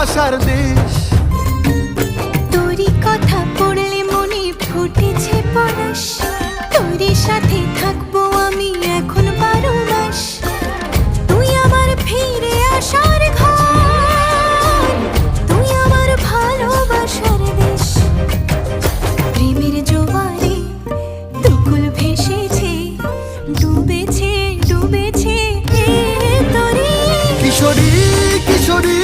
ভালোবাসার দেশ। তোরই কথা পড়লে মনে ফুটেছে পরশ, তোরই সাথে থাকবো আমি এখন 12 মাস। তুই আমার ফিরে আসার ঘর, তুই আমার ভালোবাসার দেশ। প্রেমের জোয়ারে দুকুল ভেসেছে, ডুবেছে ডুবেছে তোরে। কিশোরী কিশোরী